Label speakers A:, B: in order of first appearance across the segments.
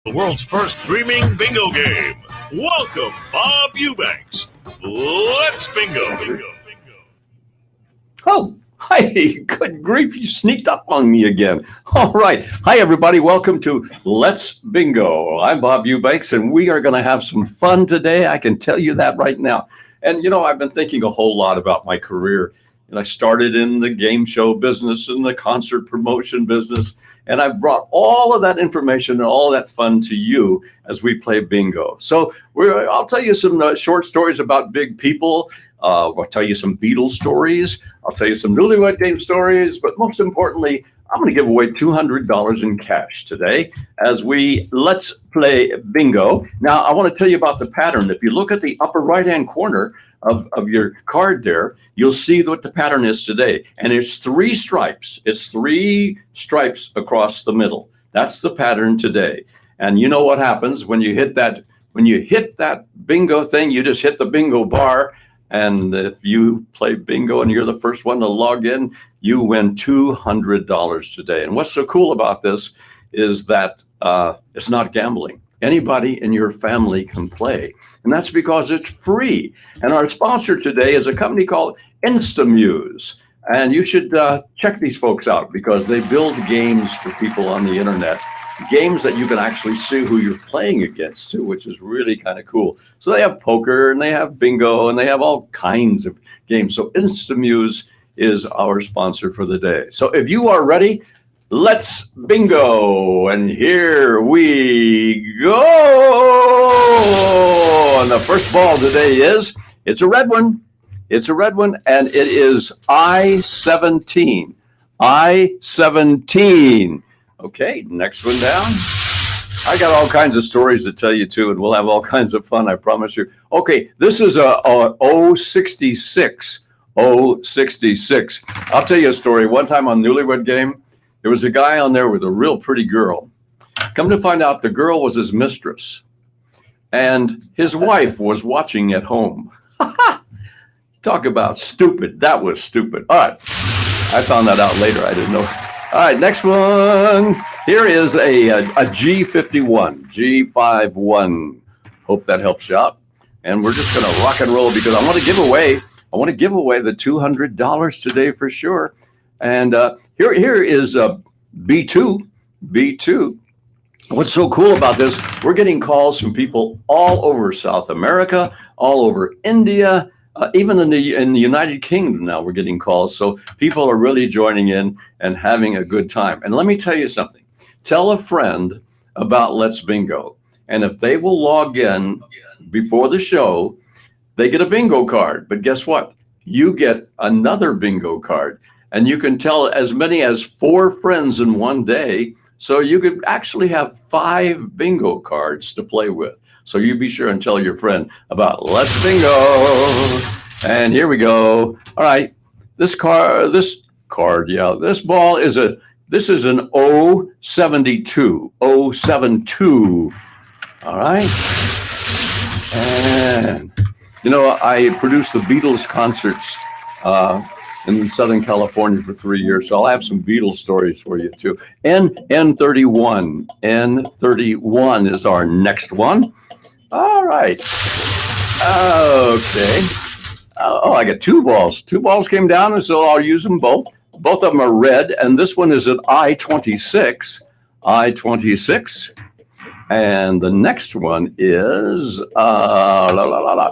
A: The world's first streaming bingo game. Welcome, Bob Eubanks. Let's bingo.
B: Oh, hi, good grief, you sneaked up on me again. All right. Hi, everybody. Welcome to Let's Bingo. I'm Bob Eubanks, and we are going to have some fun today. I can tell you that right now. And, I've been thinking a whole lot about my career. And I started in the game show business and the concert promotion business. And I've brought all of that information and all of that fun to you as we play bingo. So I'll tell you some short stories about big people. I'll tell you some Beatles stories. I'll tell you some newlywed game stories. But most importantly, I'm going to give away $200 in cash today as let's play bingo. Now, I want to tell you about the pattern. If you look at the upper right-hand corner of your card there, you'll see what the pattern is today. And it's three stripes. It's three stripes across the middle. That's the pattern today. And you know what happens when you hit that bingo thing, you just hit the bingo bar. And if you play bingo and you're the first one to log in, you win $200 today. And what's so cool about this is that it's not gambling. Anybody in your family can play. And that's because it's free. And our sponsor today is a company called Instamuse. And you should check these folks out because they build games for people on the internet. Games that you can actually see who you're playing against too, which is really kind of cool. So they have poker and they have bingo and they have all kinds of games. So Instamuse is our sponsor for the day. So if you are ready, let's bingo. And here we go. And the first ball today it's a red one. It's a red one and it is I-17. I-17. Okay, next one down. I got all kinds of stories to tell you too, and we'll have all kinds of fun, I promise you. Okay, this is a 066. 066. I'll tell you a story. One time on Newlywed Game, there was a guy on there with a real pretty girl. Come to find out, the girl was his mistress, and his wife was watching at home. Talk about stupid. That was stupid. All right, I found that out later. I didn't know. All right, next one. Here is a G51, G51. Hope that helps you out. And we're just going to rock and roll because I want to give away the $200 today for sure. And here is B2. B2. What's so cool about this? We're getting calls from people all over South America, all over India. Even in the United Kingdom now, we're getting calls. So people are really joining in and having a good time. And let me tell you something. Tell a friend about Let's Bingo. And if they will log in before the show, they get a bingo card. But guess what? You get another bingo card. And you can tell as many as 4 friends in one day. So you could actually have 5 bingo cards to play with. So you be sure and tell your friend about Let's Bingo. And here we go. All right. This ball is this is an 072. 072. All right. And, I produced the Beatles concerts in Southern California for 3 years. So I'll have some Beatles stories for you too. N31. N31 is our next one. All right. Okay. I got 2 balls. 2 balls came down, and so I'll use them both. Both of them are red, and this one is an I-26. I-26. And the next one is I-30.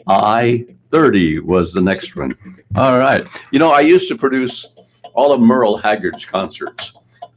B: I-30 was the next one. All right. I used to produce all of Merle Haggard's concerts.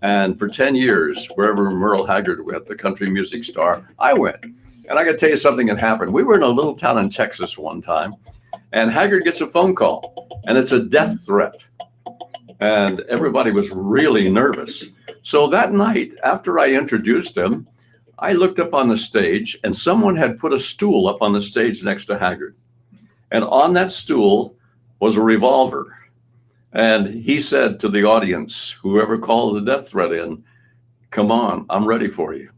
B: And for 10 years, wherever Merle Haggard went, the country music star, I went. And I got to tell you something that happened. We were in a little town in Texas one time, and Haggard gets a phone call, and it's a death threat. And everybody was really nervous. So that night, after I introduced him, I looked up on the stage, and someone had put a stool up on the stage next to Haggard. And on that stool was a revolver. And he said to the audience, whoever called the death threat in, come on, I'm ready for you.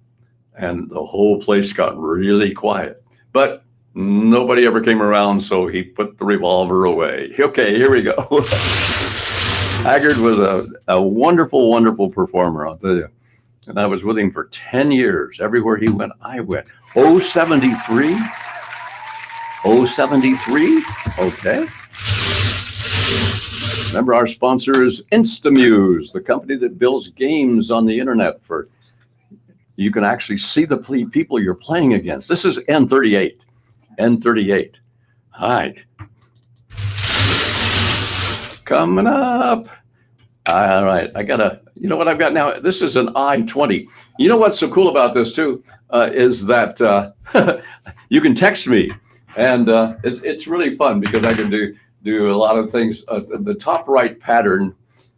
B: And the whole place got really quiet. But nobody ever came around, so he put the revolver away. Okay, here we go. Haggard was a wonderful, wonderful performer, I'll tell you. And I was with him for 10 years. Everywhere he went, I went. 073? 073? Okay. Remember, our sponsor is Instamuse, the company that builds games on the internet for you can actually see the people you're playing against. This is N38. N38. All right. Coming up. All right. I got you know what I've got now? This is an I-20. You know what's so cool about this too, is that you can text me, and it's really fun because I can do a lot of things. The top right pattern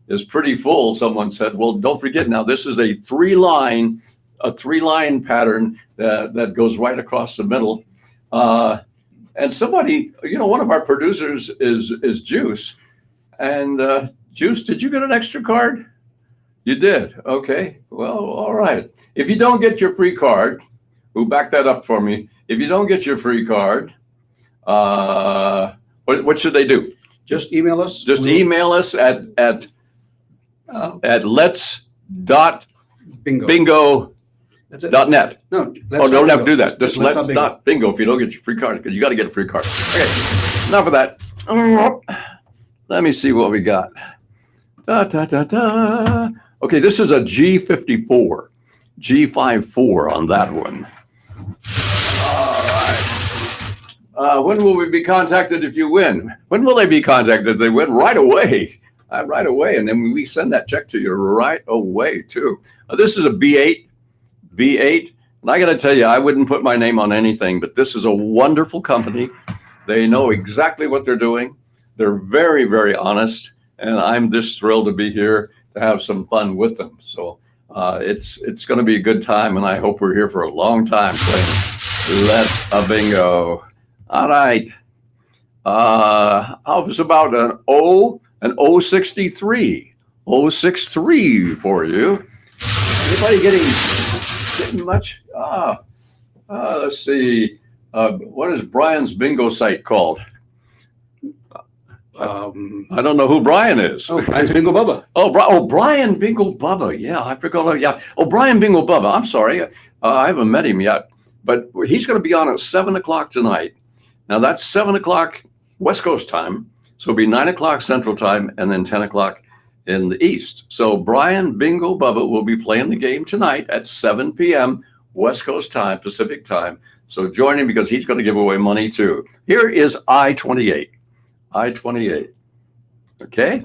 B: is pretty full. Someone said, well, don't forget now, this is a three-line pattern that goes right across the middle. And somebody, one of our producers is Juice. And Juice, did you get an extra card? You did. Okay. Well, all right. If you don't get your free card, who back that up for me? If you don't get your free card, what should they do?
C: Just email us.
B: Just email us at lets.bingo.net.
C: That's it.
B: .net.
C: No.
B: Don't have to do that. Just
C: let's
B: let's not bingo if you don't get your free card, because you got to get a free card. Okay. Enough of that. Let me see what we got. Okay, this is a G54. G54 on that one. All right. When will we be contacted if you win? When will they be contacted if they win? Right away. Right away. And then we send that check to you right away, too. This is a B8. B8. And I got to tell you, I wouldn't put my name on anything, but this is a wonderful company. They know exactly what they're doing. They're very, very honest. And I'm just thrilled to be here to have some fun with them. So it's going to be a good time. And I hope we're here for a long time playing Let's Bingo. All right. How was about an 063? 063 for you. Anybody getting much? Let's see. What is Brian's bingo site called? I don't know who Brian is.
C: Oh, Brian's Bingo Bubba.
B: Brian Bingo Bubba. Yeah, I forgot. Yeah. Oh, Brian Bingo Bubba. I'm sorry. I haven't met him yet, but he's going to be on at 7 o'clock tonight. Now that's 7 o'clock West Coast time. So it'll be 9 o'clock Central time and then 10 o'clock in the East. So Brian Bingo Bubba will be playing the game tonight at 7 p.m. West Coast time, Pacific time. So join him because he's going to give away money too. Here is I-28. I-28. Okay.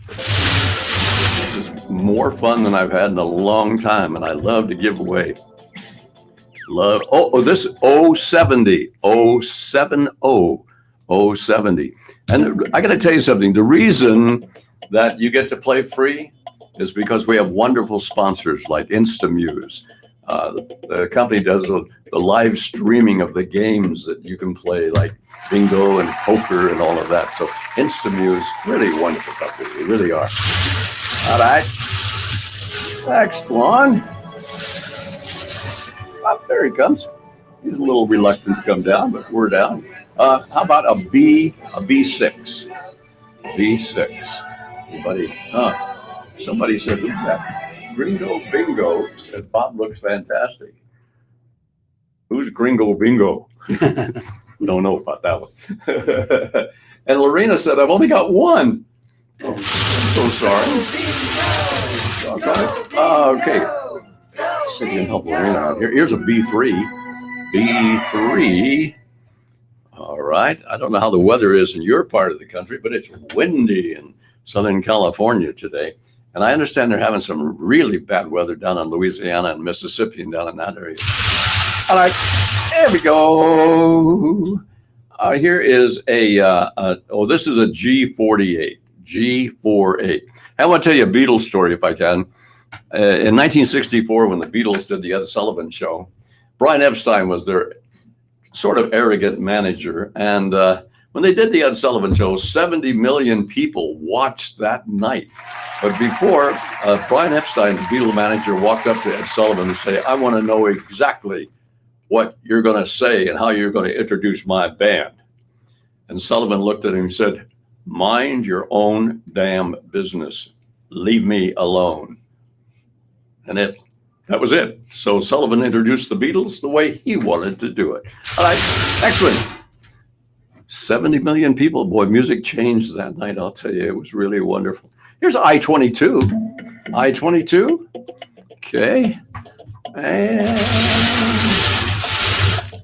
B: This is more fun than I've had in a long time, and I love to give away. This 070. 070. 070. And I got to tell you something. The reason that you get to play free is because we have wonderful sponsors like Instamuse. The company does the live streaming of the games that you can play, like bingo and poker and all of that. So Instamuse, really wonderful company. They really are. All right. Next one. Oh, there he comes. He's a little reluctant to come down, but we're down. How about a B6? B6. Somebody said, who's that? Gringo Bingo said Bob looks fantastic. Who's Gringo Bingo? Don't know about that one. And Lorena said, I've only got one. Oh, I'm so sorry. Okay. See if you can help Lorena out here. Here's a B3. B3. All right. I don't know how the weather is in your part of the country, but it's windy in Southern California today. And I understand they're having some really bad weather down in Louisiana and Mississippi and down in that area. All right, there we go. Here is this is a G48. G48. I want to tell you a Beatles story if I can. In 1964, when the Beatles did the Ed Sullivan Show, Brian Epstein was their sort of arrogant manager. And when they did the Ed Sullivan Show, 70 million people watched that night. But before, Brian Epstein, the Beatle manager, walked up to Ed Sullivan and said, I want to know exactly what you're going to say and how you're going to introduce my band. And Sullivan looked at him and said, mind your own damn business. Leave me alone. And that was it. So Sullivan introduced the Beatles the way he wanted to do it. All right, next one. 70 million people. Boy, music changed that night. I'll tell you, it was really wonderful. Here's I-22. I-22. Okay. And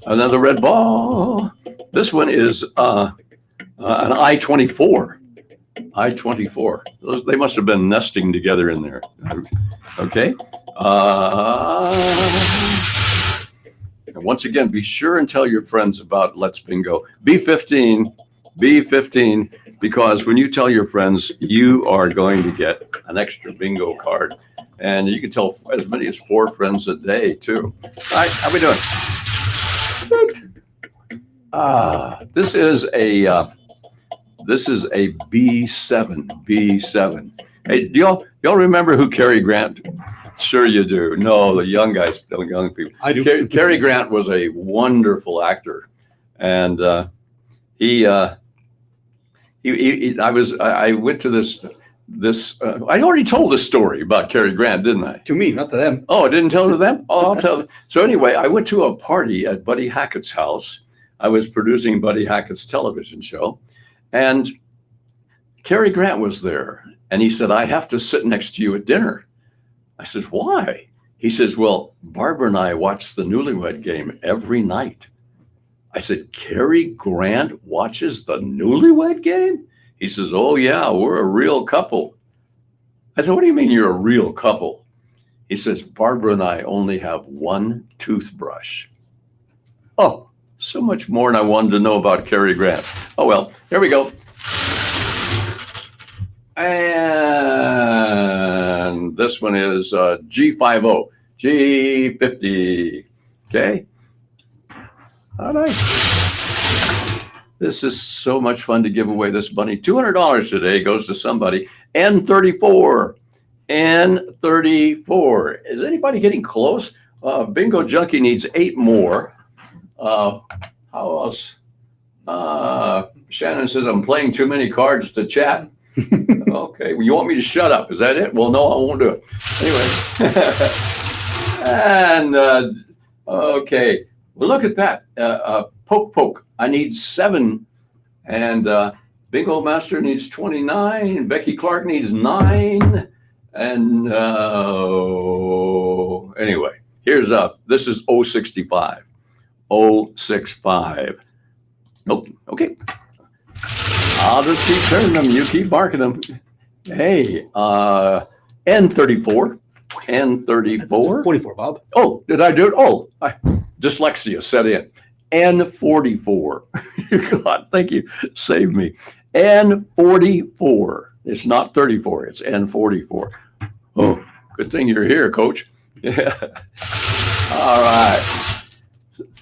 B: another red ball. This one is an I-24. I-24. They must have been nesting together in there. Okay. And once again, be sure and tell your friends about Let's Bingo. B15, because when you tell your friends, you are going to get an extra bingo card. And you can tell as many as 4 friends a day, too. All right, how we doing? This is a B7. Hey, do y'all remember who Cary Grant? Sure you do. No, the young guys, the young people.
C: I do.
B: Cary Grant was a wonderful actor, and I went to this. I already told this story about Cary Grant, didn't I?
C: To me, not to them.
B: Oh, I didn't tell it to them? Oh, I'll tell them. So anyway, I went to a party at Buddy Hackett's house. I was producing Buddy Hackett's television show, and Cary Grant was there. And he said, I have to sit next to you at dinner. I said, why? He says, well, Barbara and I watch the Newlywed Game every night. I said, Cary Grant watches the Newlywed Game? He says, oh, yeah, we're a real couple. I said, what do you mean you're a real couple? He says, Barbara and I only have one toothbrush. Oh, so much more than I wanted to know about Cary Grant. Oh, well, here we go. And this one is G50, G50. Okay. All right. This is so much fun to give away this money. $200 today goes to somebody. N34. N34. Is anybody getting close? Bingo Junkie needs 8 more. How else? Shannon says, I'm playing too many cards to chat. Okay, well, you want me to shut up? Is that it? Well, no, I won't do it. Anyway, and okay, well, look at that. Poke. I need 7, and Bingo Master needs 29. Becky Clark needs 9, and anyway, here's this is 065. 065. Nope. Okay. I'll just keep turning them. You keep marking them. Hey, N34. N34.
C: 44, Bob.
B: Oh, did I do it? Oh, dyslexia set in. N44. God, thank you. Save me. N44. It's not 34. It's N44. Oh, good thing you're here, Coach. Yeah. All right.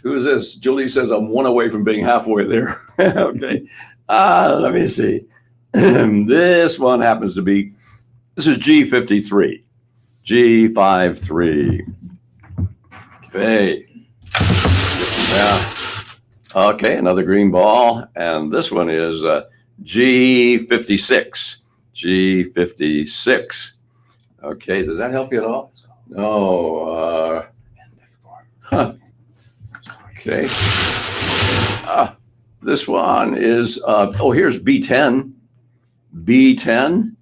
B: Who is this? Julie says I'm 1 away from being halfway there. Okay. Let me see. This one happens to be, this is G53. G53. Okay. Yeah. Okay, another green ball. And this one is G56. G56. Okay, does that help you at all? No. Huh. Okay. This one is, here's B10. B10.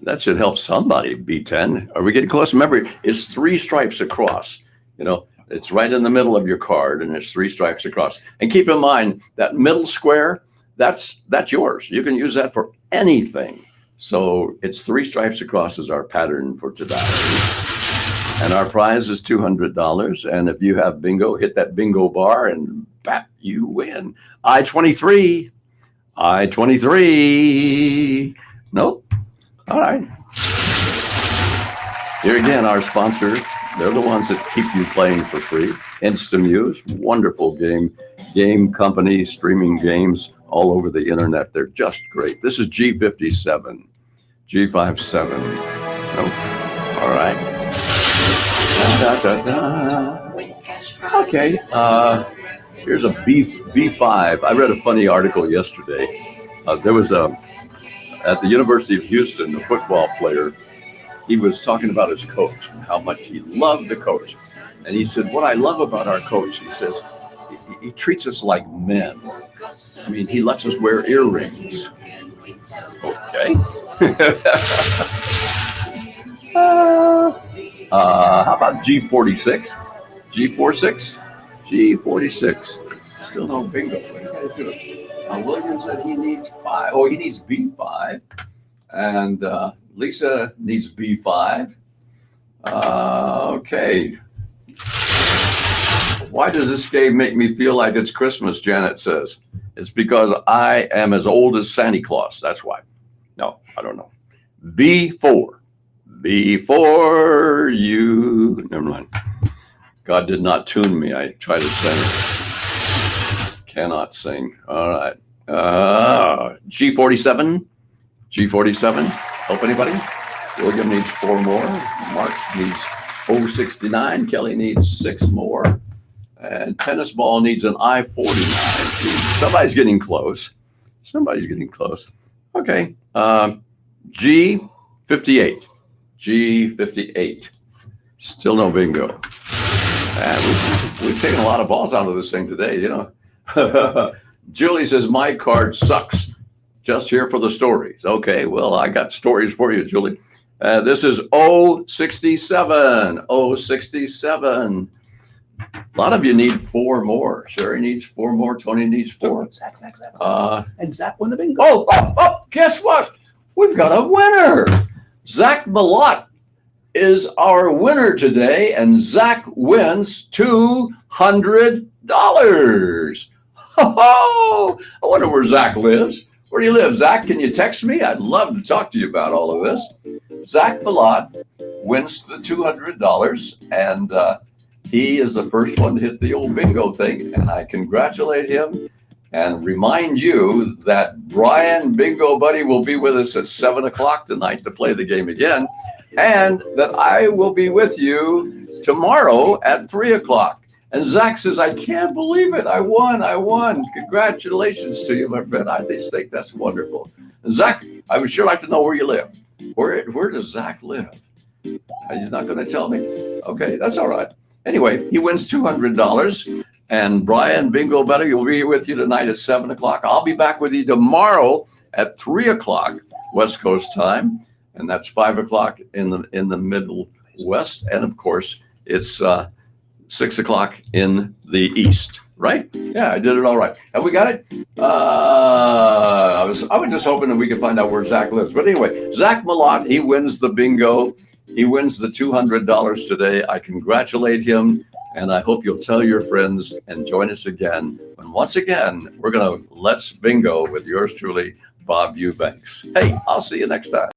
B: That should help somebody, B10. Are we getting close? Remember, it's 3 stripes across. You know, it's right in the middle of your card, and it's 3 stripes across. And keep in mind, that middle square, that's yours. You can use that for anything. So it's 3 stripes across is our pattern for today. And our prize is $200. And if you have bingo, hit that bingo bar and bat, you win. I-23. I-23. Nope. All right. Here again, our sponsor. They're the ones that keep you playing for free. Instamuse, wonderful game company, streaming games all over the internet. They're just great. This is G57. G57. Nope. All right. Okay, here's a B5. I read a funny article yesterday. There was at the University of Houston, a football player. he was talking about his coach and how much he loved the coach. And he said, what I love about our coach, he says, he treats us like men. I mean, he lets us wear earrings. Okay. How about G46? G46? G46. Still no bingo. What are you guys doing? William said he needs 5. Oh, he needs B5. And Lisa needs B5. Okay. Why does this game make me feel like it's Christmas, Janet says. It's because I am as old as Santa Claus. That's why. No, I don't know. B4. Before you. Never mind. God did not tune me. I try to sing. Cannot sing. All right. G47. G47. Help anybody? William needs 4 more. Mark needs 069. Kelly needs 6 more. And tennis ball needs an I-49. Somebody's getting close. Somebody's getting close. Okay. G58. G58. Still no bingo. And we've taken a lot of balls out of this thing today, you know. Julie says, my card sucks. Just here for the stories. Okay, well, I got stories for you, Julie. This is 067. 067. A lot of you need 4 more. Sherry needs 4 more. Tony needs 4.
C: Zach. And Zach won the bingo.
B: Oh, guess what? We've got a winner. Zach Malott is our winner today, and Zach wins $200. Oh, I wonder where Zach lives. Where do you live, Zach? Can you text me? I'd love to talk to you about all of this. Zach Malott wins the $200, and he is the first one to hit the old bingo thing, and I congratulate him and remind you that Brian Bingo Buddy will be with us at 7 o'clock tonight to play the game again, and that I will be with you tomorrow at 3 o'clock. And Zach says, I can't believe it. I won. Congratulations to you, my friend. I just think that's wonderful. And Zach, I would sure like to know where you live. Where does Zach live? Are you not going to tell me? Okay, that's all right. Anyway, he wins $200. And Brian Bingo Buddy will be with you tonight at 7 o'clock. I'll be back with you tomorrow at 3 o'clock West Coast time. And that's 5 o'clock in the Middle West. And of course, it's 6 o'clock in the East, right? Yeah, I did it all right. Have we got it? I was just hoping that we could find out where Zach lives. But anyway, Zach Malott, he wins the bingo. He wins the $200 today. I congratulate him, and I hope you'll tell your friends and join us again. And once again, we're going to Let's Bingo with yours truly, Bob Eubanks. Hey, I'll see you next time.